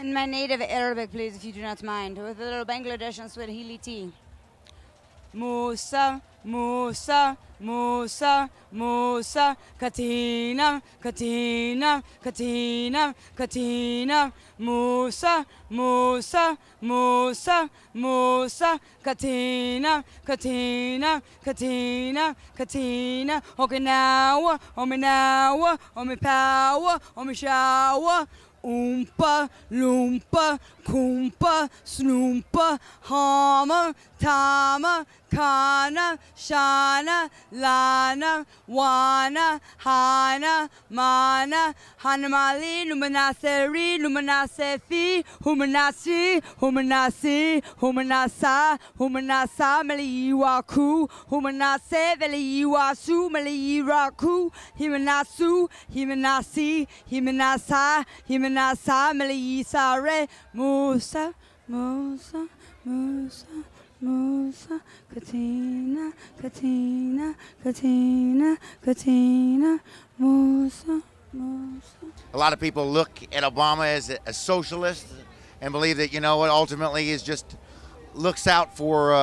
In my native Arabic, please, if you do not mind, with a little Bangladesh and Swahili tea. Musa, Musa, Musa, Musa, Katina, Katina, Katina, Katina, Musa, Musa, Musa, Musa, Katina, Katina, Katina, Katina, Okinawa, Ominawa, Omipawa, Omishawa, Oompa, Loompa, Koompa, Snoompa, Hama, Tama, Kana, Shana, Lana, Wana, Hana, Mana, Hanamali, Numanaseri, Numanasefi, Humanasi, Humanasi, Humanasa, Humanasa, Meliwaku, Humanase, Veliwasu, Meliwaku, Himanasu, Himanasi, Himanasa, Himanasa, Melisare, Musa, Musa, Musa, Musa, Katina, Katina, Katina, Katina, Musa, Musa. A lot of people look at Obama as a socialist and believe that, you know what, ultimately is just looks out for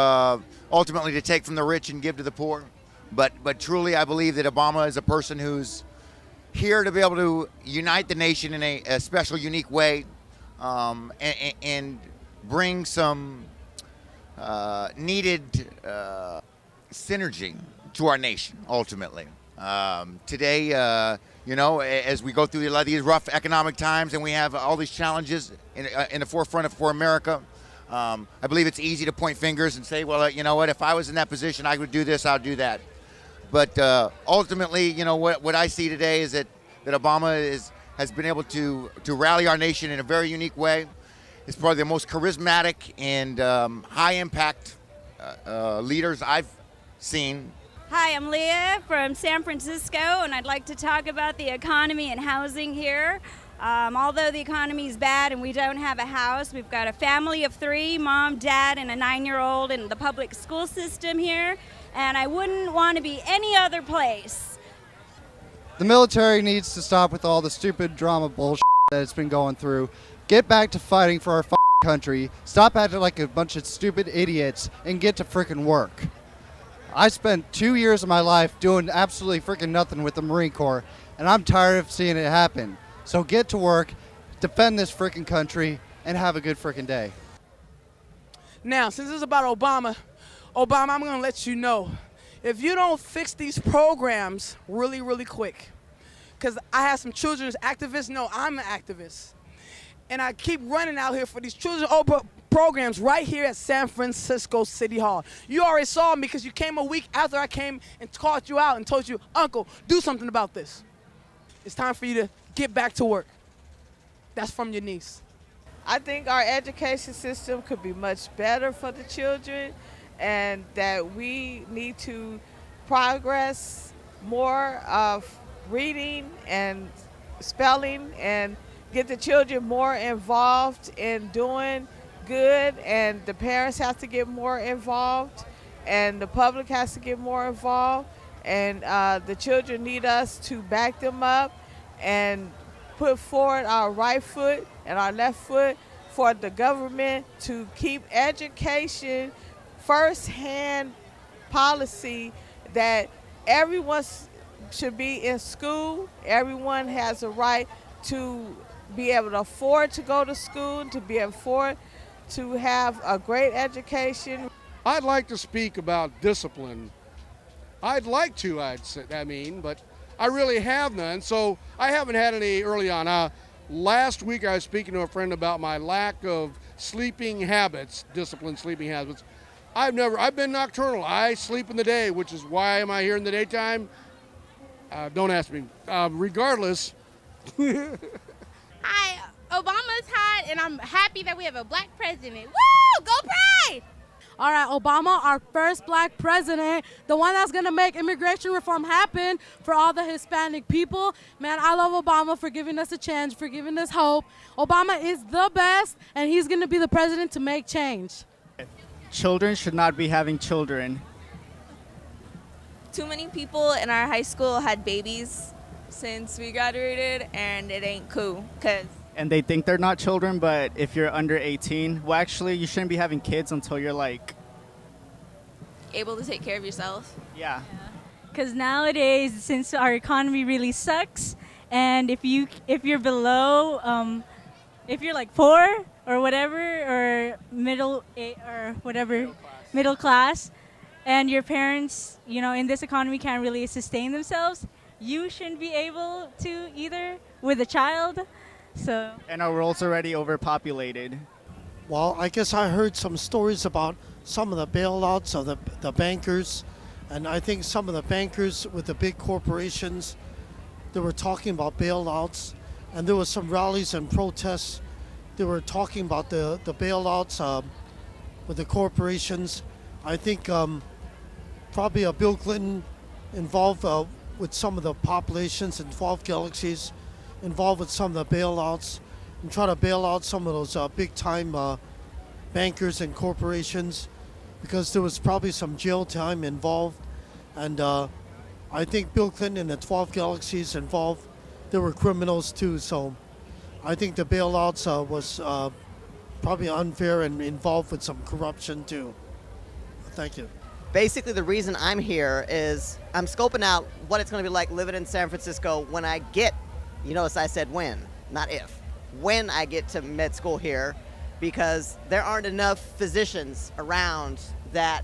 ultimately to take from the rich and give to the poor. But truly, I believe that Obama is a person who's here to be able to unite the nation in a special, unique way, and bring some needed synergy to our nation, ultimately. Today, you know, as we go through a lot of these rough economic times and we have all these challenges in the forefront for America, I believe it's easy to point fingers and say, well, you know what, if I was in that position, I would do this, I'll do that. But ultimately, you know, what I see today is that Obama has been able to rally our nation in a very unique way. He's probably the most charismatic and high-impact leaders I've seen. Hi, I'm Leah from San Francisco, and I'd like to talk about the economy and housing here. Although the economy is bad and we don't have a house, we've got a family of 3, mom, dad, and a 9-year-old in the public school system here, and I wouldn't want to be any other place. The military needs to stop with all the stupid drama bullshit that it's been going through. Get back to fighting for our country, stop acting like a bunch of stupid idiots, and get to frickin' work. I spent 2 years of my life doing absolutely frickin' nothing with the Marine Corps, and I'm tired of seeing it happen. So get to work, defend this frickin' country, and have a good frickin' day. Now, since it's about Obama, I'm going to let you know, if you don't fix these programs really, really quick, because I have some children's activists, no, I'm an activist, and I keep running out here for these children's programs right here at San Francisco City Hall. You already saw me because you came a week after I came and called you out and told you, Uncle, do something about this. It's time for you to get back to work. That's from your niece. I think our education system could be much better for the children, and that we need to progress more of reading and spelling and get the children more involved in doing good, and the parents have to get more involved, and the public has to get more involved, and the children need us to back them up and put forward our right foot and our left foot for the government to keep education first-hand policy, that everyone should be in school. Everyone has a right to be able to afford to go to school, to be able to afford to have a great education. I'd like to speak about discipline. I'd like to, but I really have none, so I haven't had any early on. Last week I was speaking to a friend about my lack of sleeping habits, disciplined sleeping habits. I've been nocturnal. I sleep in the day, which is why am I here in the daytime? Don't ask me. Regardless. Hi, Obama's hot, and I'm happy that we have a black president. Woo! Go Pride! All right, Obama, our first black president, the one that's going to make immigration reform happen for all the Hispanic people. Man, I love Obama for giving us a chance, for giving us hope. Obama is the best, and he's going to be the president to make change. Children should not be having children. Too many people in our high school had babies since we graduated, and it ain't cool, because and they think they're not children, but if you're under 18, well, actually, you shouldn't be having kids until you're like, able to take care of yourself. yeah. Because nowadays, since our economy really sucks, and if you're below, if you're like 4 or whatever, or middle class, and your parents, in this economy can't really sustain themselves, you shouldn't be able to either with a child. So. And our world's already overpopulated. Well, I guess I heard some stories about some of the bailouts of the bankers. And I think some of the bankers with the big corporations, they were talking about bailouts. And there was some rallies and protests. They were talking about the bailouts with the corporations. I think probably Bill Clinton involved with some of the populations, involved galaxies, involved with some of the bailouts, and try to bail out some of those big-time bankers and corporations, because there was probably some jail time involved. And I think Bill Clinton and the 12 galaxies involved, they were criminals too. So I think the bailouts was probably unfair and involved with some corruption too. Thank you. Basically, the reason I'm here is I'm scoping out what it's going to be like living in San Francisco when I get, you notice I said when, not if, when I get to med school here, because there aren't enough physicians around that,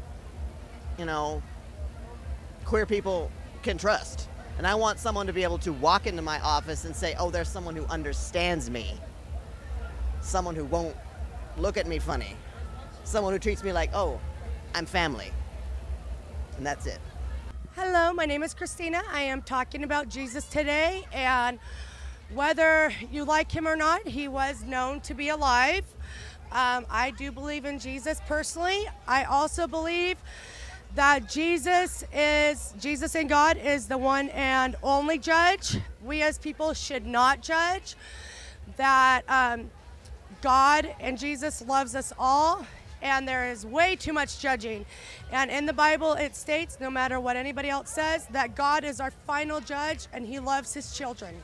queer people can trust. And I want someone to be able to walk into my office and say, oh, there's someone who understands me. Someone who won't look at me funny. Someone who treats me like, oh, I'm family. And that's it. Hello, my name is Christina. I am talking about Jesus today, and whether you like him or not, he was known to be alive. I do believe in Jesus personally. I also believe that Jesus and God is the one and only judge. We as people should not judge. That God and Jesus loves us all, and there is way too much judging. And in the Bible it states, no matter what anybody else says, that God is our final judge and he loves his children.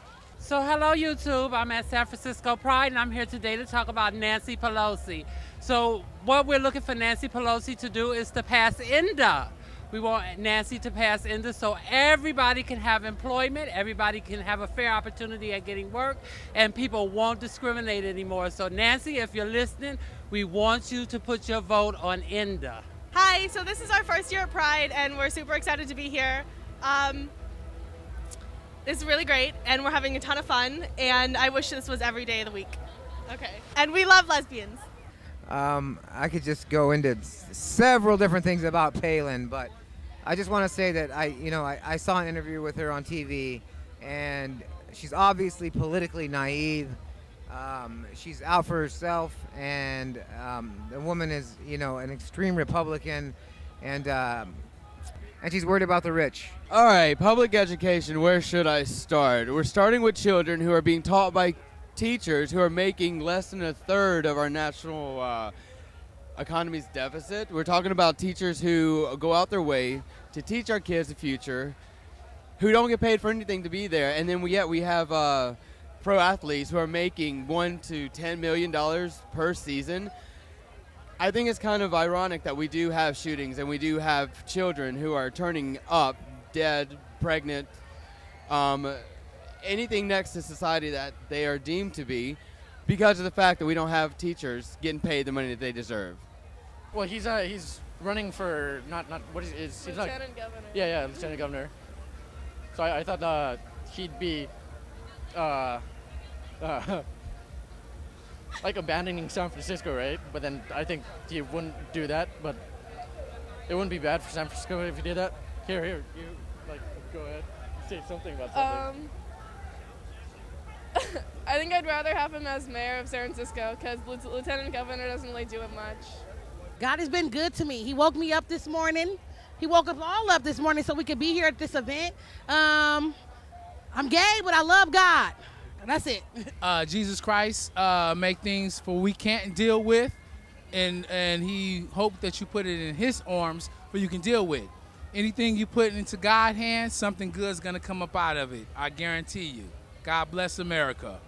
So hello YouTube, I'm at San Francisco Pride and I'm here today to talk about Nancy Pelosi. So what we're looking for Nancy Pelosi to do is to pass INDA. We want Nancy to pass INDA so everybody can have employment, everybody can have a fair opportunity at getting work, and people won't discriminate anymore. So Nancy, if you're listening, we want you to put your vote on INDA. Hi, so this is our first year at Pride and we're super excited to be here. This is really great and we're having a ton of fun, and I wish this was every day of the week. Okay. And we love lesbians. I could just go into several different things about Palin, but I just want to say that I saw an interview with her on TV, and she's obviously politically naive. She's out for herself, and the woman is, an extreme Republican, and she's worried about the rich. All right, public education, where should I start? We're starting with children who are being taught by teachers who are making less than a third of our national economy's deficit. We're talking about teachers who go out their way to teach our kids the future, who don't get paid for anything to be there, and then we have pro athletes who are making $1 to $10 million per season. I think it's kind of ironic that we do have shootings and we do have children who are turning up dead, pregnant, anything next to society that they are deemed to be, because of the fact that we don't have teachers getting paid the money that they deserve. Well, he's running for not what is he's Lieutenant Governor. Yeah, Lieutenant Governor. So I thought he'd be like abandoning San Francisco, right? But then I think he wouldn't do that. But it wouldn't be bad for San Francisco if he did that. Here, you go ahead, say something about something. I think I'd rather have him as mayor of San Francisco because Lieutenant Governor doesn't really do it much. God has been good to me. He woke me up this morning. He woke us all up this morning so we could be here at this event. I'm gay, but I love God. That's it. Jesus Christ make things for we can't deal with, and he hoped that you put it in his arms where you can deal with. Anything you put into God's hands, something good is going to come up out of it. I guarantee you. God bless America.